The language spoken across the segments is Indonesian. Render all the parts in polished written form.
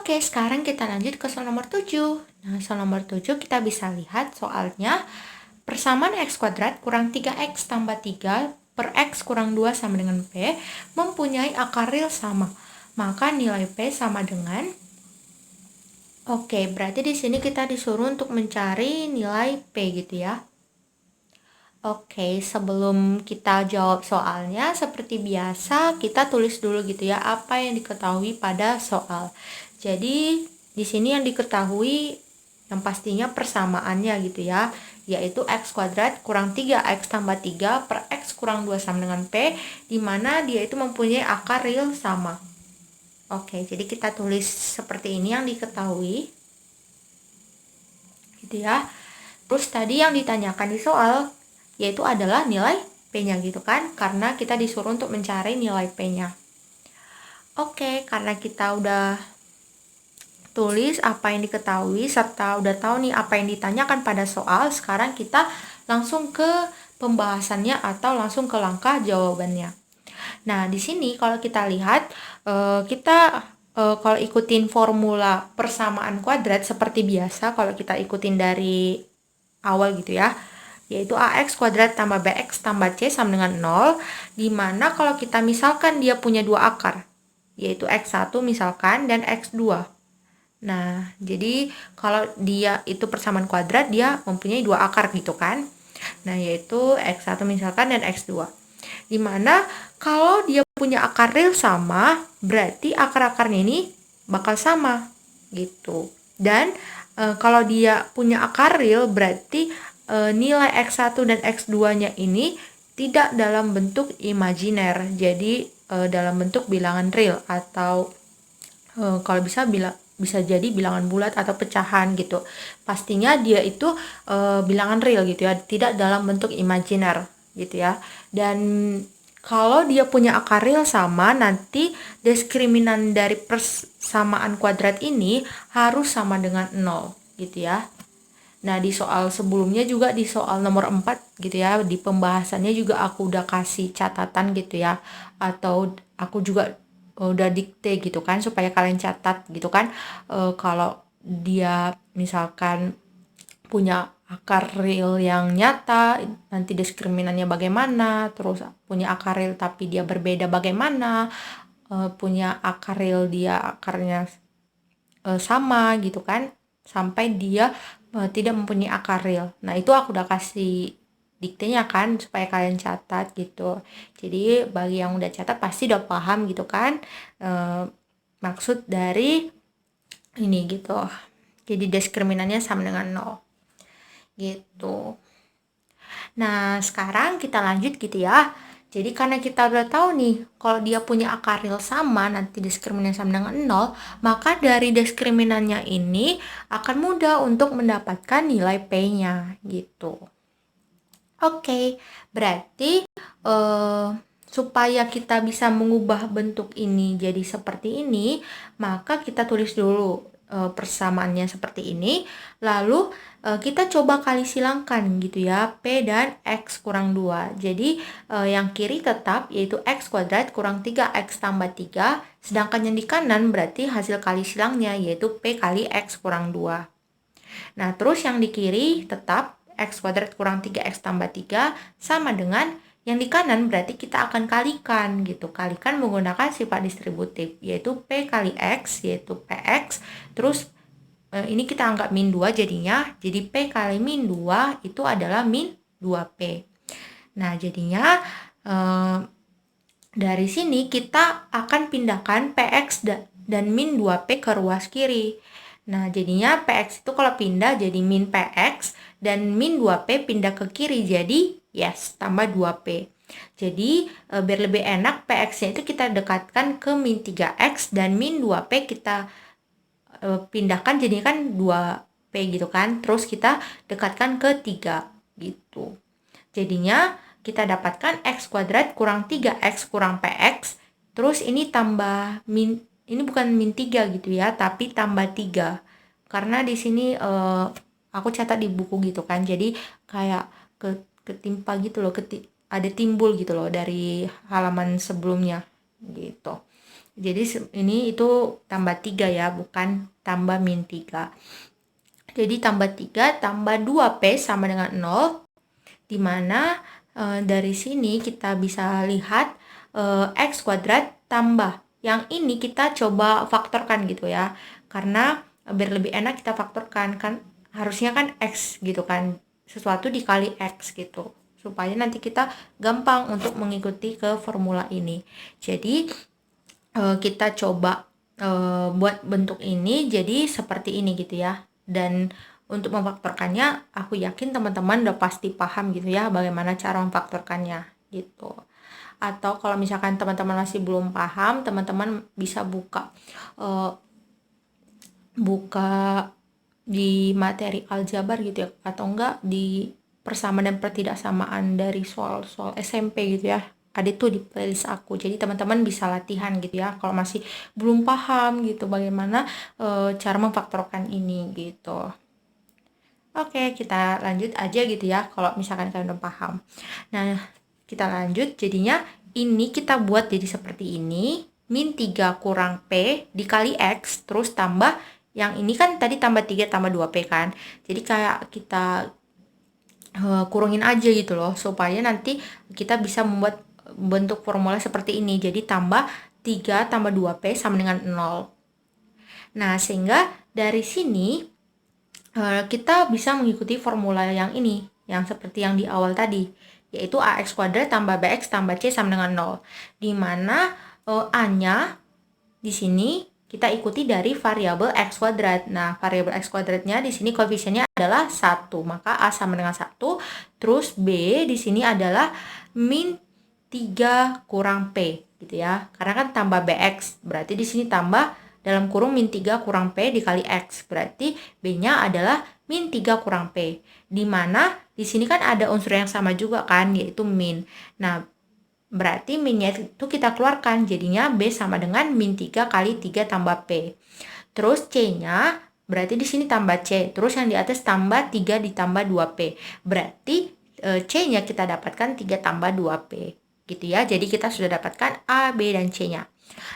Oke, sekarang kita lanjut ke soal nomor 7. Nah, soal nomor 7 kita bisa lihat soalnya persamaan x kuadrat kurang 3x tambah 3 per x kurang 2 sama dengan P mempunyai akar real sama. Maka nilai P sama dengan Oke, berarti di sini kita disuruh untuk mencari nilai P gitu ya. Oke, sebelum kita jawab soalnya, seperti biasa kita tulis dulu gitu ya apa yang diketahui pada soal. Jadi di sini yang diketahui yang pastinya persamaannya gitu ya, yaitu x kuadrat kurang 3x tambah 3 per x kurang 2 sama dengan P, di mana dia itu mempunyai akar real sama. Oke, jadi kita tulis seperti ini yang diketahui gitu ya. Terus tadi yang ditanyakan di soal yaitu adalah nilai P-nya gitu kan, karena kita disuruh untuk mencari nilai P-nya. Oke, karena kita udah tulis apa yang diketahui serta udah tahu nih apa yang ditanyakan pada soal, sekarang kita langsung ke pembahasannya atau langsung ke langkah jawabannya. Nah, di sini kalau kita lihat kita kalau ikutin formula persamaan kuadrat seperti biasa, kalau kita ikutin dari awal gitu ya, yaitu ax kuadrat tambah bx tambah c sama dengan 0, dimana kalau kita misalkan dia punya dua akar, yaitu x1 misalkan dan x2. Nah, jadi kalau dia itu persamaan kuadrat, dia mempunyai dua akar gitu kan. Nah, yaitu x1 misalkan dan x2. Dimana kalau dia punya akar real sama, berarti akar-akarnya ini bakal sama gitu. Dan kalau dia punya akar real, berarti nilai x1 dan x2-nya ini tidak dalam bentuk imajiner. Jadi dalam bentuk bilangan real atau kalau bisa jadi bilangan bulat atau pecahan gitu. Pastinya dia itu bilangan real gitu ya, tidak dalam bentuk imajiner gitu ya. Dan kalau dia punya akar real sama, nanti diskriminan dari persamaan kuadrat ini harus sama dengan 0 gitu ya. Nah, di soal sebelumnya juga di soal nomor 4 gitu ya, di pembahasannya juga aku udah kasih catatan gitu ya, atau aku juga udah dikte gitu kan supaya kalian catat gitu kan. Kalau dia misalkan punya akar real yang nyata, nanti diskriminannya bagaimana, terus punya akar real tapi dia berbeda bagaimana, punya akar real dia akarnya sama gitu kan, sampai dia tidak mempunyai akar real. Nah, itu aku udah kasih diktenya kan supaya kalian catat gitu. Jadi bagi yang udah catat pasti udah paham gitu kan maksud dari ini gitu. Jadi diskriminannya sama dengan 0 gitu. Nah, sekarang kita lanjut gitu ya. Jadi karena kita udah tahu nih, kalau dia punya akar real sama, nanti diskriminannya sama dengan 0, maka dari diskriminannya ini akan mudah untuk mendapatkan nilai P-nya gitu. Oke, berarti supaya kita bisa mengubah bentuk ini jadi seperti ini, maka kita tulis dulu persamaannya seperti ini, lalu kita coba kali silangkan gitu ya, P dan X kurang 2. Jadi yang kiri tetap yaitu X kuadrat kurang 3X tambah 3, sedangkan yang di kanan berarti hasil kali silangnya yaitu P kali X kurang 2. Nah, terus yang di kiri tetap X kuadrat kurang 3X tambah 3 sama dengan yang di kanan, berarti kita akan kalikan gitu. Kalikan menggunakan sifat distributif, yaitu P kali X, yaitu PX. Terus ini kita anggap min 2 jadinya. Jadi P kali min 2 itu adalah min 2P. Nah, jadinya dari sini kita akan pindahkan PX dan min 2P ke ruas kiri. Nah, jadinya PX itu kalau pindah jadi min PX dan min 2P pindah ke kiri jadi yes, tambah 2P. Jadi, biar lebih enak PX-nya itu kita dekatkan ke min 3X dan min 2P kita pindahkan jadi kan 2P gitu kan. Terus kita dekatkan ke 3 gitu. Jadinya kita dapatkan X kuadrat kurang 3X kurang PX. Terus ini tambah min, ini bukan min 3 gitu ya, tapi tambah 3. Karena di sini aku catat di buku gitu kan. Jadi kayak ketimpa gitu loh, ada timbul gitu loh dari halaman sebelumnya gitu. Jadi ini itu tambah 3 ya, bukan tambah min 3. Jadi tambah 3 tambah 2P sama dengan 0, dimana dari sini kita bisa lihat X kuadrat tambah. Yang ini kita coba faktorkan gitu ya, karena biar lebih enak kita faktorkan, kan harusnya kan X gitu kan, sesuatu dikali X gitu, supaya nanti kita gampang untuk mengikuti ke formula ini. Jadi kita coba buat bentuk ini jadi seperti ini gitu ya. Dan untuk memfaktorkannya, aku yakin teman-teman udah pasti paham gitu ya bagaimana cara memfaktorkannya gitu. Atau kalau misalkan teman-teman masih belum paham, teman-teman bisa buka di materi aljabar gitu ya, atau enggak di persamaan dan pertidaksamaan dari soal-soal SMP gitu ya. Ada tuh di playlist aku. Jadi teman-teman bisa latihan gitu ya kalau masih belum paham gitu bagaimana cara memfaktorkan ini gitu. Oke, kita lanjut aja gitu ya kalau misalkan kalian udah paham. Nah, kita lanjut, jadinya ini kita buat jadi seperti ini. Min 3 kurang P dikali X, terus tambah yang ini kan tadi tambah 3 tambah 2P kan. Jadi kayak kita kurangin aja gitu loh, supaya nanti kita bisa membuat bentuk formula seperti ini. Jadi tambah 3 tambah 2P sama dengan 0. Nah, sehingga dari sini kita bisa mengikuti formula yang ini, yang seperti yang di awal tadi, yaitu AX kuadrat tambah BX tambah C sama dengan 0. Di mana A-nya di sini kita ikuti dari variabel X kuadrat. Nah, variabel X kuadratnya di sini koefisiennya adalah 1, maka A sama dengan 1. Terus B di sini adalah min 3 kurang P gitu ya. Karena kan tambah BX, berarti di sini tambah dalam kurung min 3 kurang P dikali X. Berarti B-nya adalah min 3 kurang P. Dimana di sini kan ada unsur yang sama juga kan, yaitu min. Nah, berarti minnya itu kita keluarkan, jadinya B sama dengan min 3 kali 3 tambah P. Terus C-nya berarti di sini tambah C. Terus yang di atas tambah 3 ditambah 2P. Berarti C-nya kita dapatkan 3 tambah 2P. Gitu ya. Jadi kita sudah dapatkan A, B, dan C-nya.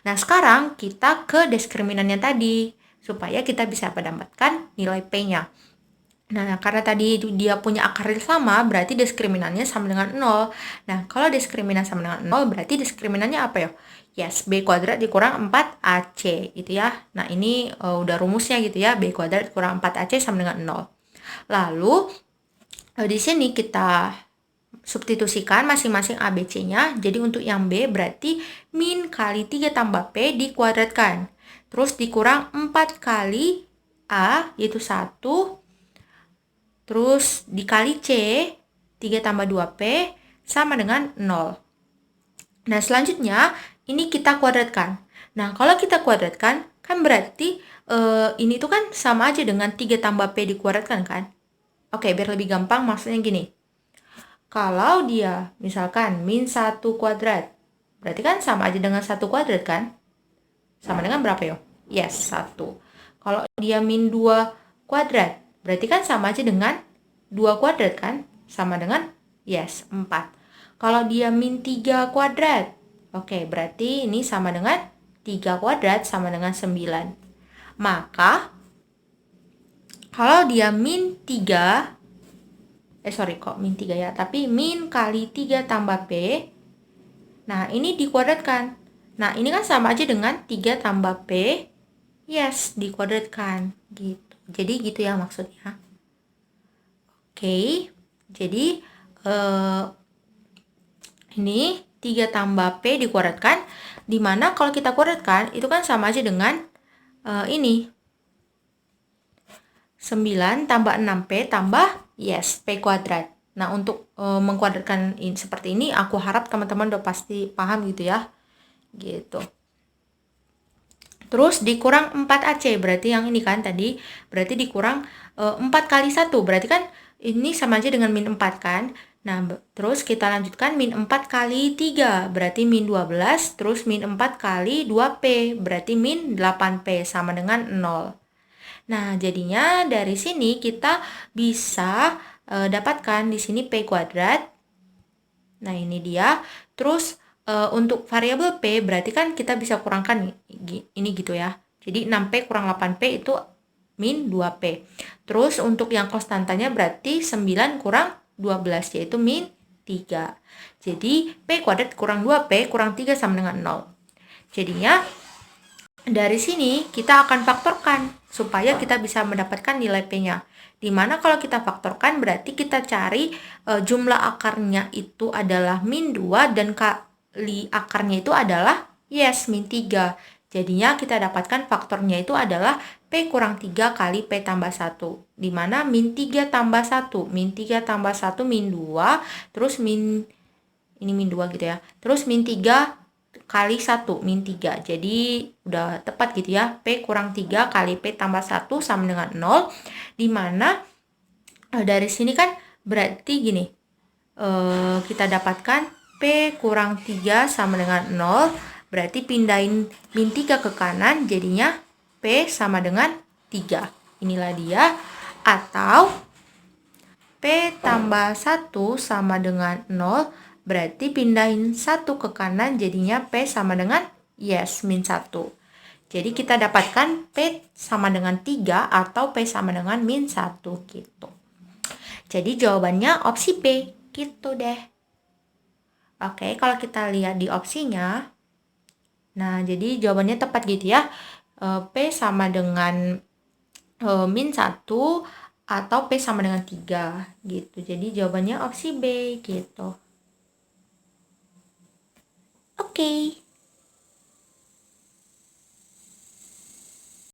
Nah, sekarang kita ke diskriminannya tadi, supaya kita bisa mendapatkan nilai P-nya. Nah, karena tadi dia punya akar yang sama, berarti diskriminannya sama dengan 0. Nah, kalau diskriminan sama dengan 0, berarti diskriminannya apa ya? Yes, B kuadrat dikurang 4AC, gitu ya. Nah, ini udah rumusnya gitu ya, B kuadrat dikurang 4AC sama dengan 0. Lalu, di sini kita substitusikan masing-masing A, B, C-nya. Jadi, untuk yang B berarti min kali 3 tambah P dikuadratkan. Terus dikurang 4 kali A, yaitu 1. Terus dikali C, 3 tambah 2P sama dengan 0. Nah, selanjutnya ini kita kuadratkan. Nah, kalau kita kuadratkan, kan berarti ini tuh kan sama aja dengan 3 tambah P dikuadratkan kan? Oke, biar lebih gampang maksudnya gini. Kalau dia misalkan min 1 kuadrat, berarti kan sama aja dengan 1 kuadrat kan? Sama dengan berapa ya? Yes, 1. Kalau dia min 2 kuadrat, berarti kan sama aja dengan 2 kuadrat kan? Sama dengan, yes, 4. Kalau dia min 3 kuadrat, oke, berarti ini sama dengan 3 kuadrat sama dengan 9. Maka, kalau dia min 3, min 3 ya, tapi min kali 3 tambah P, nah ini dikuadratkan. Nah, ini kan sama aja dengan 3 tambah P, yes, dikuadratkan, gitu. Jadi gitu ya maksudnya. Oke, jadi ini 3 tambah P dikuadratkan, dimana kalau kita kuadratkan, itu kan sama aja dengan ini. 9 tambah 6P tambah, yes, P kuadrat. Nah, untuk mengkuadratkan seperti ini, aku harap teman-teman udah pasti paham gitu ya. Gitu. Terus dikurang 4AC, berarti yang ini kan tadi, berarti dikurang 4 kali 1, berarti kan ini sama aja dengan min 4 kan. Nah, terus kita lanjutkan min 4 kali 3, berarti min 12, terus min 4 kali 2P, berarti min 8P, sama dengan 0. Nah, jadinya dari sini kita bisa dapatkan di sini P kuadrat. Nah, ini dia. Terus untuk variabel P berarti kan kita bisa kurangkan ini gitu ya. Jadi 6P kurang 8P itu min 2P. Terus untuk yang konstantanya berarti 9 kurang 12 yaitu min 3. Jadi P kuadrat kurang 2P kurang 3 sama dengan 0. Jadinya dari sini kita akan faktorkan supaya kita bisa mendapatkan nilai P-nya. Dimana kalau kita faktorkan berarti kita cari jumlah akarnya itu adalah min 2 dan kali akarnya itu adalah min 3. Jadinya kita dapatkan faktornya itu adalah P kurang 3 kali P tambah 1. Dimana min 3 tambah 1. Min 3 tambah 1 min 2. Terus ini min 2 gitu ya. Terus min 3 kali 1 min 3. Jadi udah tepat gitu ya. P kurang 3 kali P tambah 1 sama dengan 0. Dimana dari sini kan berarti gini. Kita dapatkan P kurang 3 sama dengan 0. Berarti pindahin min 3 ke kanan. Jadinya P sama dengan 3. Inilah dia. Atau P tambah 1 sama dengan 0. Berarti pindahin 1 ke kanan. Jadinya P sama dengan min 1. Jadi kita dapatkan P sama dengan 3 atau P sama dengan min 1 gitu. Jadi jawabannya opsi P gitu deh. Oke, kalau kita lihat di opsinya, nah jadi jawabannya tepat gitu ya. P sama dengan min 1 atau P sama dengan 3 gitu. Jadi jawabannya opsi B gitu. Oke.